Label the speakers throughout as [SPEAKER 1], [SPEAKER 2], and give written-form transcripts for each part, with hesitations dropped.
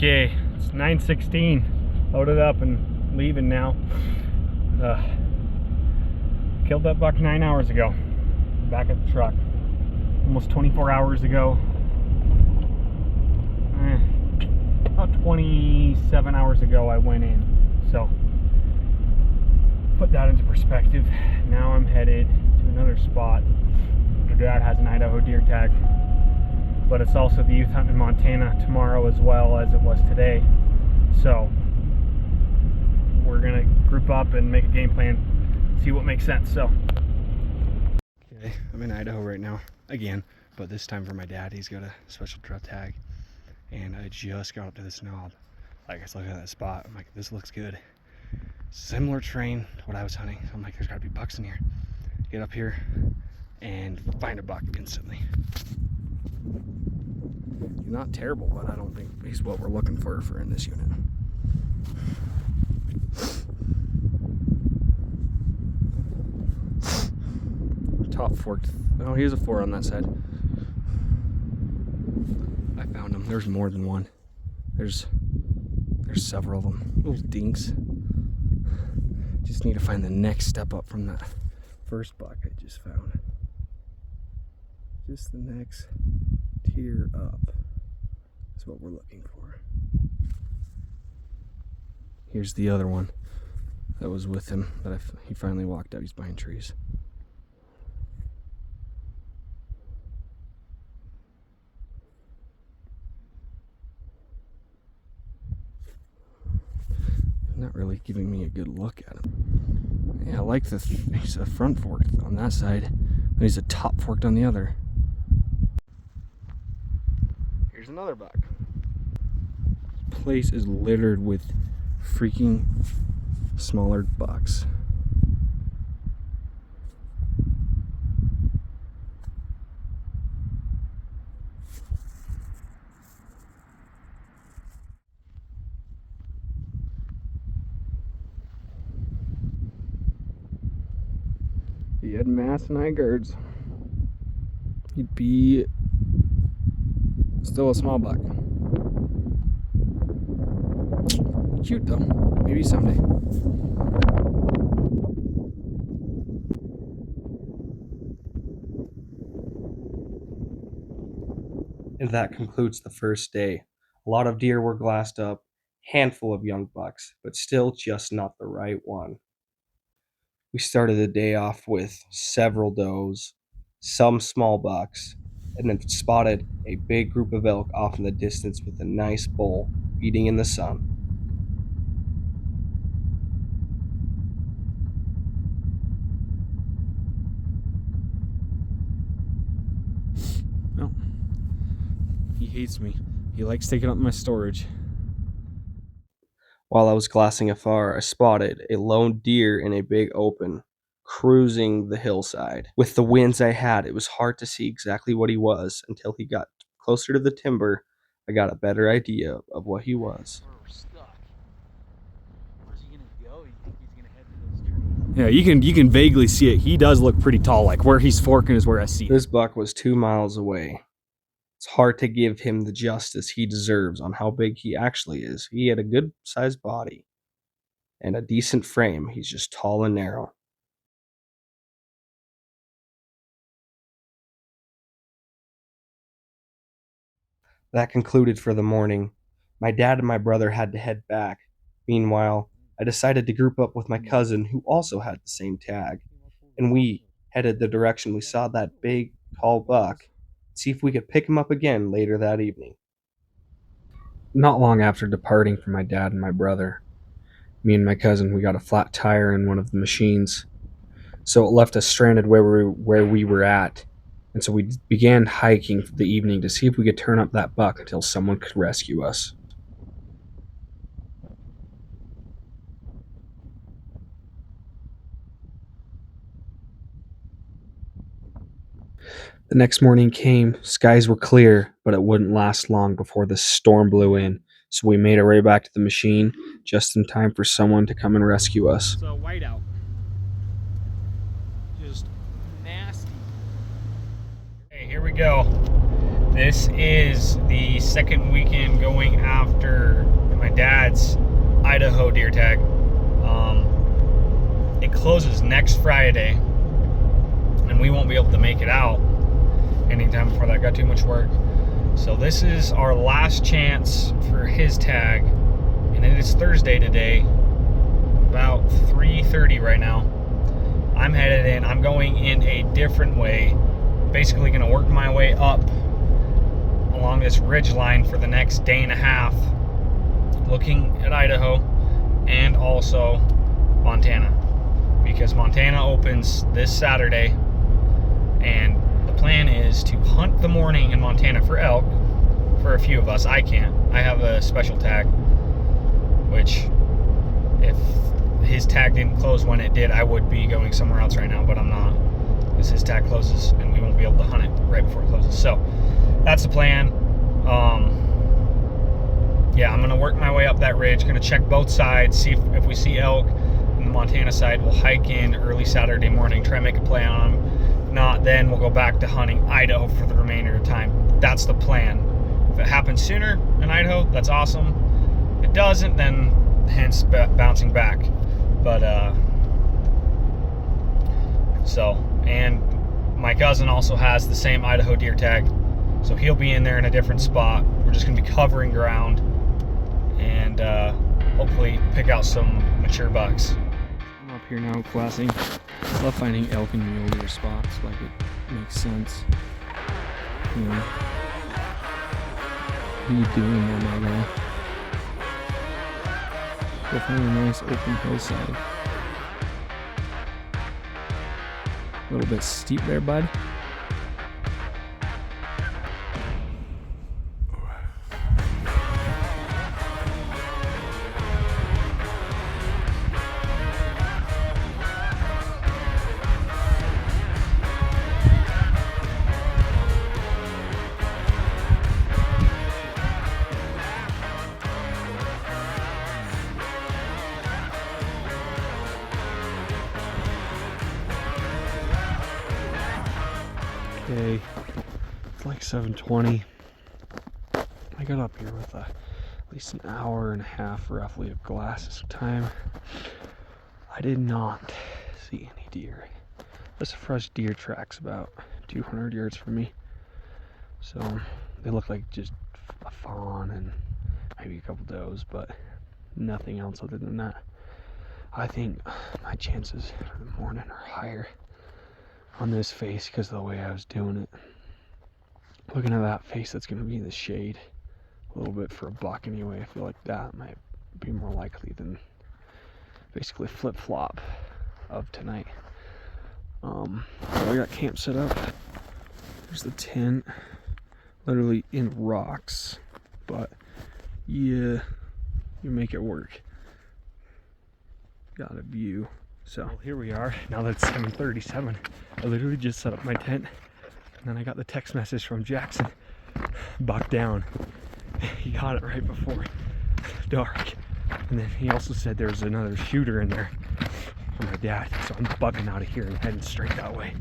[SPEAKER 1] Okay, it's 9:16. Loaded up and leaving now. Killed that buck 9 hours ago. Back at the truck. Almost 24 hours ago. About 27 hours ago I went in. So put that into perspective. Now I'm headed to another spot. My dad has an Idaho deer tag, but it's also the youth hunt in Montana tomorrow as well as it was today. So we're gonna group up and make a game plan, see what makes sense. So okay, I'm in Idaho right now again, but this time for my dad. He's got a special trail tag, and I just got up to this knob. Like, I was looking at that spot, I'm like, this looks good. Similar terrain to what I was hunting. I'm like, there's gotta be bucks in here. Get up here and find a buck instantly. Not terrible, but I don't think he's what we're looking for in this unit. Top forked. Oh, he has a 4 on that side. I found him. There's more than one. There's several of them. Little dinks. Just need to find the next step up from that first buck I just found. Just the next tier up. That's what we're looking for. Here's the other one that was with him that he finally walked out. He's behind trees. Not really giving me a good look at him. Yeah, I like he's a front fork on that side, and he's a top forked on the other. Here's another buck. This place is littered with freaking smaller bucks. He had mass and eye guards. He'd be still a small buck. Cute though. Maybe someday.
[SPEAKER 2] And that concludes the first day. A lot of deer were glassed up, handful of young bucks, but still just not the right one. We started the day off with several does, some small bucks, and then spotted a big group of elk off in the distance with a nice bull feeding in the sun.
[SPEAKER 1] Well, he hates me. He likes taking up my storage.
[SPEAKER 2] While I was glassing afar, I spotted a lone deer in a big open, cruising the hillside. With the winds I had, it was hard to see exactly what he was until he got closer to the timber. I got a better idea of what he was.
[SPEAKER 3] We're stuck. Where's he gonna go? You think he's gonna head to those trees?
[SPEAKER 1] Yeah, you can vaguely see it. He does look pretty tall. Like, where he's forking is where I see it.
[SPEAKER 2] This buck was 2 miles away. It's hard to give him the justice he deserves on how big he actually is. He had a good sized body and a decent frame. He's just tall and narrow. That concluded for the morning. My dad and my brother had to head back. Meanwhile, I decided to group up with my cousin who also had the same tag, and we headed the direction we saw that big, tall buck, see if we could pick him up again later that evening.
[SPEAKER 4] Not long after departing from my dad and my brother, me and my cousin, we got a flat tire in one of the machines, so it left us stranded where we were at, and so we began hiking for the evening to see if we could turn up that buck until someone could rescue us. The next morning came, skies were clear, but it wouldn't last long before the storm blew in, so we made our way back to the machine just in time for someone to come and rescue us.
[SPEAKER 1] It's a whiteout. Just nasty. Hey, here we go. This is the second weekend going after my dad's Idaho deer tag. It closes next Friday, and we won't be able to make it out anytime before that. Got too much work. So this is our last chance for his tag, and it is Thursday today, about 3:30 right now. I'm headed in. I'm going in a different way. Basically going to work my way up along this ridge line for the next day and a half, looking at Idaho and also Montana, because Montana opens this Saturday, and the plan is to hunt the morning in Montana for elk for a few of us. I can't. I have a special tag, which if his tag didn't close when it did, I would be going somewhere else right now, but I'm not, because his tag closes and we won't be able to hunt it right before it closes. So that's the plan. Yeah, I'm gonna work my way up that ridge, gonna check both sides, see if we see elk. On the Montana side, we'll hike in early Saturday morning, try and make a play on them. If not, then we'll go back to hunting Idaho for the remainder of the time. That's the plan. If it happens sooner in Idaho, that's awesome. If it doesn't, then hence bouncing back. But and my cousin also has the same Idaho deer tag, so he'll be in there in a different spot. We're just gonna be covering ground and hopefully pick out some mature bucks.
[SPEAKER 4] I'm up here now glassing. I love finding elk in mule deer spots, like it makes sense. You know, what are you doing there, my guy? Go find a nice open hillside. A little bit steep there, bud. Okay, it's like 7:20. I got up here with at least an hour and a half roughly of glasses of time. I did not see any deer. This fresh deer track's about 200 yards from me, so they look like just a fawn and maybe a couple does, but nothing else other than that. I think my chances for the morning are higher on this face because of the way I was doing it. Looking at that face, that's going to be in the shade a little bit for a buck anyway. I feel like that might be more likely than basically flip-flop of tonight. So I got camp set up. There's the tent, literally in rocks, but yeah, you make it work. Got a view. So well, here we are. Now that it's 7:37, I literally just set up my tent, and then I got the text message from Jackson. Buck down. He got it right before dark, and then he also said there's another shooter in there for my dad. So I'm bugging out of here and heading straight that way.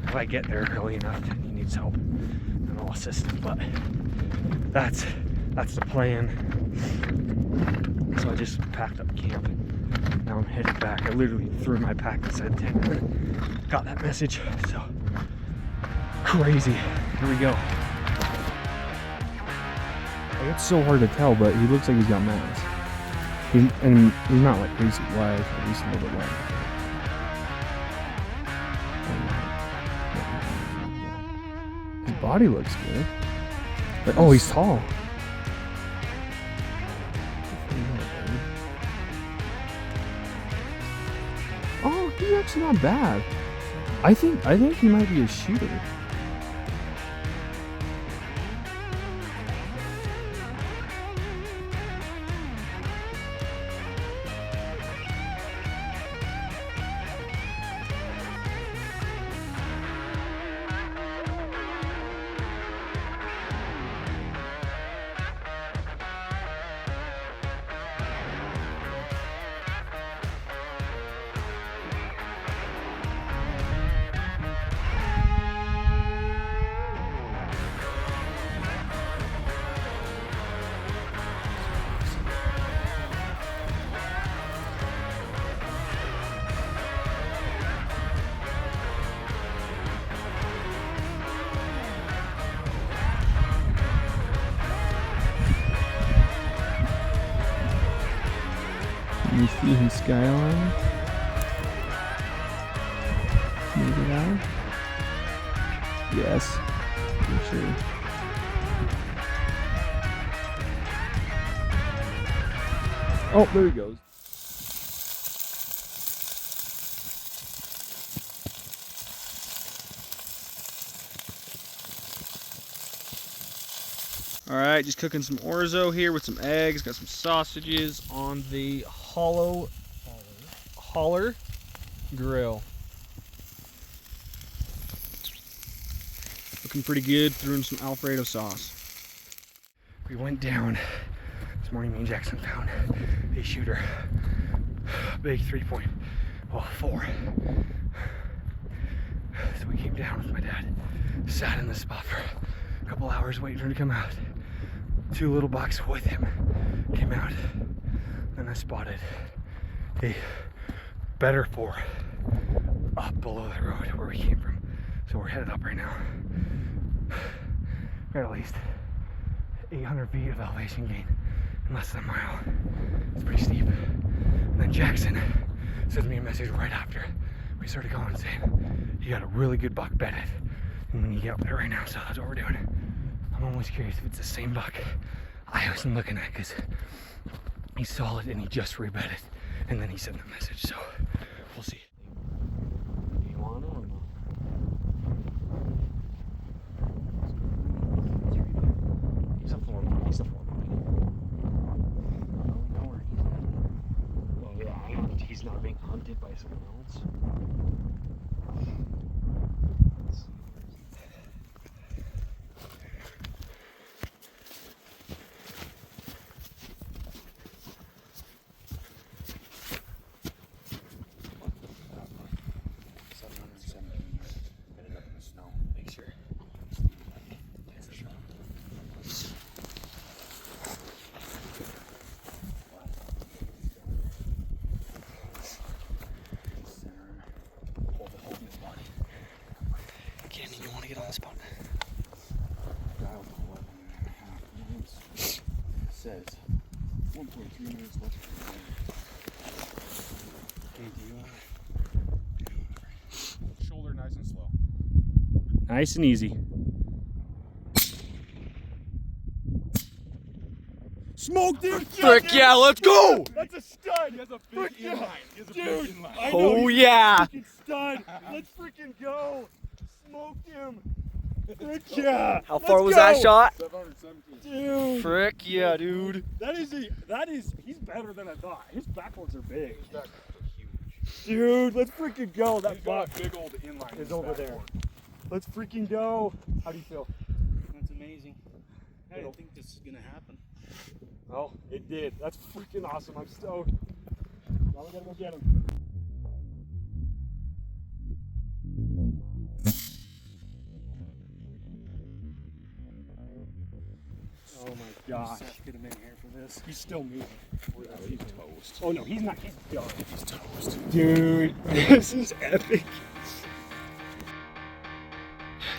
[SPEAKER 4] If I get there early enough and he needs help, then I'll assist him. But that's the plan. So I just packed up camp. Now I'm headed back. I literally threw my pack inside the tent and got that message. So crazy. Here we go. It's so hard to tell, but he looks like he's got mass. And he's not like crazy wide, at least a little bit wide. His body looks good. But, oh, he's tall. Oh, he's actually not bad. I think he might be a shooter.
[SPEAKER 1] Can you see him skyline? Maybe now? Yes, for sure. Oh, there he goes. All right, just cooking some orzo here with some eggs. Got some sausages on the holler grill. Looking pretty good. Threw in some Alfredo sauce. We went down this morning. Me and Jackson found a shooter, big 3.4. So we came down with my dad, sat in this spot for a couple hours waiting for him to come out. 2 little bucks with him came out. Then I spotted a better 4 up below the road where we came from. So we're headed up right now. We're at least 800 feet of elevation gain in less than a mile. It's pretty steep. And then Jackson sent me a message right after we started going saying, you got a really good buck bedded. And when you get up there right now, so that's what we're doing. I'm always curious if it's the same buck I was looking at, because he's solid and he just rebedded. And then he sent the message, so we'll see. Do you want it or not? He's a 4 mile. He's a 4 mile. I don't know where he's at. Well, yeah, he's not being hunted by someone else. Get on the spot.
[SPEAKER 3] Dialed 11.5 minutes. Says 1.3 minutes left. Okay, do you want it? Shoulder nice and slow.
[SPEAKER 1] Nice and easy. Smoked him!
[SPEAKER 2] Frick yeah, let's go!
[SPEAKER 1] That's a stud!
[SPEAKER 3] He has a big inline. He has a big inline.
[SPEAKER 1] I know,
[SPEAKER 2] Oh
[SPEAKER 1] he's
[SPEAKER 2] yeah!
[SPEAKER 1] a freaking stud! Let's freaking go! Smoked him! Frick yeah!
[SPEAKER 2] How far was that shot?
[SPEAKER 3] 717.
[SPEAKER 1] Dude!
[SPEAKER 2] Frick yeah, dude.
[SPEAKER 1] He's better than I thought. His backwards are big.
[SPEAKER 3] His backwards are huge.
[SPEAKER 1] Dude, let's freaking go. That
[SPEAKER 3] He's got
[SPEAKER 1] buck
[SPEAKER 3] a big old inline. in
[SPEAKER 1] is
[SPEAKER 3] his
[SPEAKER 1] over there.
[SPEAKER 3] backboard.
[SPEAKER 1] Let's freaking go. How do you feel?
[SPEAKER 5] That's amazing. I didn't think this was gonna happen.
[SPEAKER 1] Oh, it did. That's freaking awesome. I'm stoked. Now we gotta go get him. Oh my gosh.
[SPEAKER 5] Seth could have been here for this.
[SPEAKER 1] He's still moving.
[SPEAKER 3] He's toast.
[SPEAKER 1] Oh no, he's not. He's done.
[SPEAKER 3] He's toast.
[SPEAKER 1] Dude, this is epic.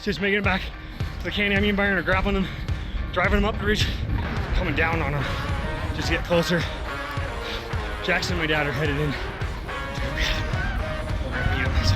[SPEAKER 1] Just making it back to the canyon. Me and Byron are grappling him, driving him up the ridge, coming down on him just to get closer. Jackson and my dad are headed in. We're gonna meet him, so.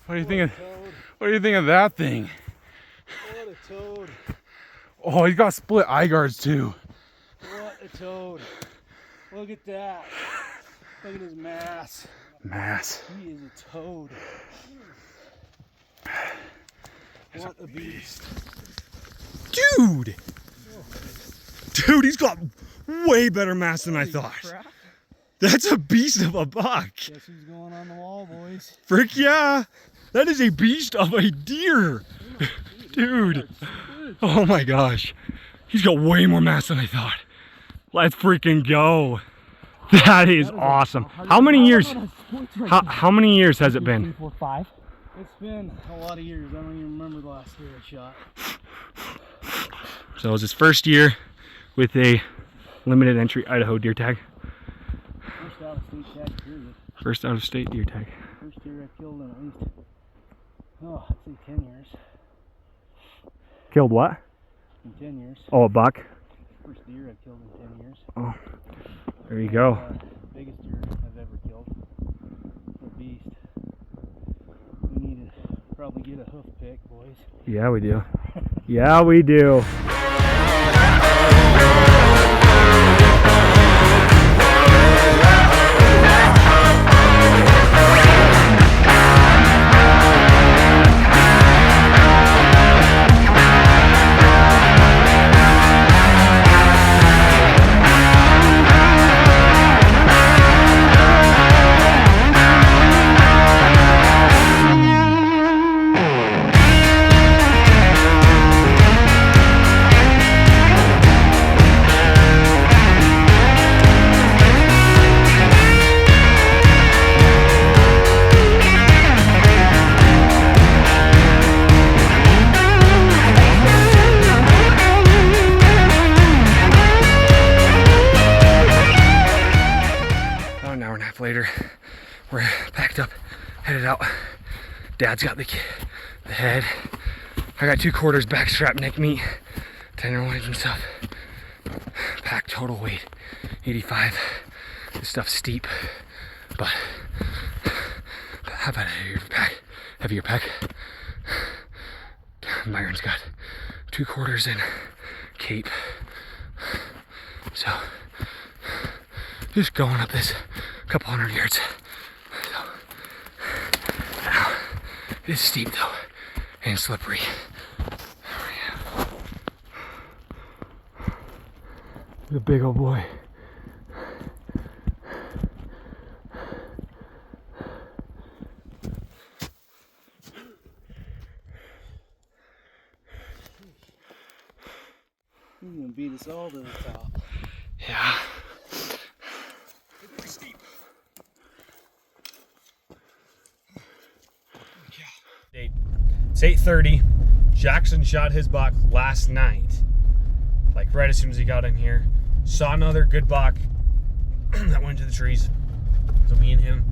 [SPEAKER 3] What do you think of? What do you think of that thing?
[SPEAKER 5] What a toad.
[SPEAKER 3] Oh, he's got split eye guards too.
[SPEAKER 5] What a toad. Look at that. Look at his mass.
[SPEAKER 3] Mass.
[SPEAKER 5] He is a toad. What a beast.
[SPEAKER 1] Dude! Dude, he's got way better mass than I thought.
[SPEAKER 5] Crap.
[SPEAKER 1] That's a beast of a buck.
[SPEAKER 5] Guess who's going on the wall, boys?
[SPEAKER 1] Frick yeah. That is a beast of a deer. Dude. Oh my gosh. He's got way more mass than I thought. Let's freaking go. That is awesome. How many years? How many years has it been?
[SPEAKER 5] 3, 4, 5. It's been a lot of years. I don't even remember the last deer I shot.
[SPEAKER 1] So it was his first year with a limited entry Idaho deer tag.
[SPEAKER 5] First out of state tag, period.
[SPEAKER 1] First out of state deer tag.
[SPEAKER 5] First deer I killed in at least, oh, I'd say 10 years.
[SPEAKER 1] Killed what?
[SPEAKER 5] In 10 years.
[SPEAKER 1] Oh, a buck.
[SPEAKER 5] First deer I've killed in 10 years.
[SPEAKER 1] Oh, there you go.
[SPEAKER 5] Biggest deer I've ever killed. A beast. We need to probably get a hoof pick, boys.
[SPEAKER 1] Yeah, we do. Yeah, we do. Later, we're packed up, headed out. Dad's got the head. I got 2 quarters backstrap neck meat, tenderloins and stuff. Pack total weight 85. This stuff's steep, but how about a heavier pack? Byron's got 2 quarters and cape. So just going up this couple hundred yards. So, now, it's steep though, and slippery. The big old boy.
[SPEAKER 5] He's gonna beat us all to the top.
[SPEAKER 1] Yeah. It's 8:30. Jackson shot his buck last night. Like right as soon as he got in here. Saw another good buck that went to the trees. So me and him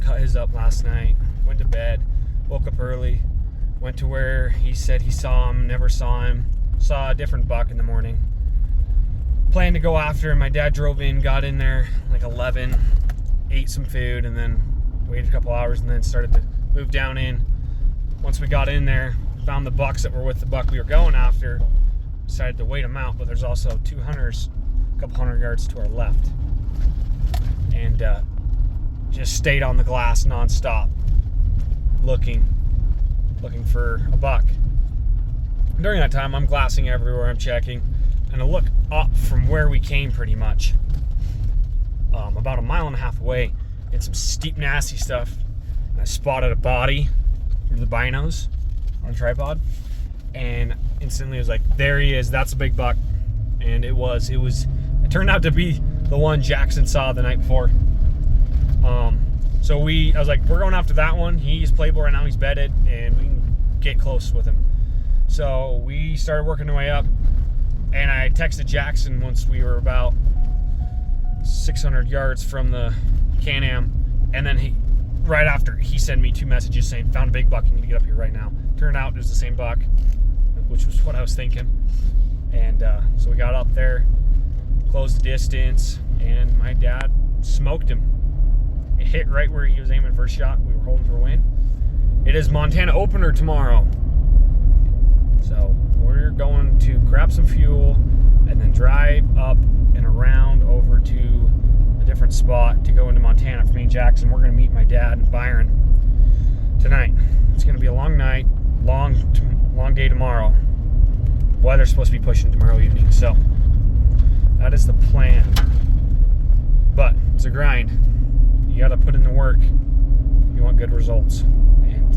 [SPEAKER 1] cut his up last night. Went to bed. Woke up early. Went to where he said he saw him. Never saw him. Saw a different buck in the morning. Planned to go after him. My dad drove in, got in there like 11. Ate some food and then waited a couple hours and then started to move down in. Once we got in there, found the bucks that were with the buck we were going after, decided to wait them out, but there's also 2 hunters a couple hundred yards to our left. And just stayed on the glass nonstop, looking for a buck. During that time, I'm glassing everywhere, I'm checking, and I look up from where we came pretty much, about 1.5 miles away, in some steep, nasty stuff. And I spotted a body through the binos on a tripod, and instantly I was like, there he is, that's a big buck. And it turned out to be the one Jackson saw the night before. So I was like, we're going after that one. He's playable right now, he's bedded, and we can get close with him. So we started working our way up, and I texted Jackson once we were about 600 yards from the Can-Am, and then right after, he sent me 2 messages saying, found a big buck, you need to get up here right now. Turned out it was the same buck, which was what I was thinking. And so we got up there, closed the distance, and my dad smoked him. It hit right where he was aiming first shot. We were holding for a win. It is Montana opener tomorrow. So we're going to grab some fuel and then drive up and around over to a different spot to go into Montana for me and Jackson. We're going to meet my dad and Byron tonight. It's going to be a long night, long day tomorrow. Weather's supposed to be pushing tomorrow evening, so that is the plan. But it's a grind. You got to put in the work. You want good results. And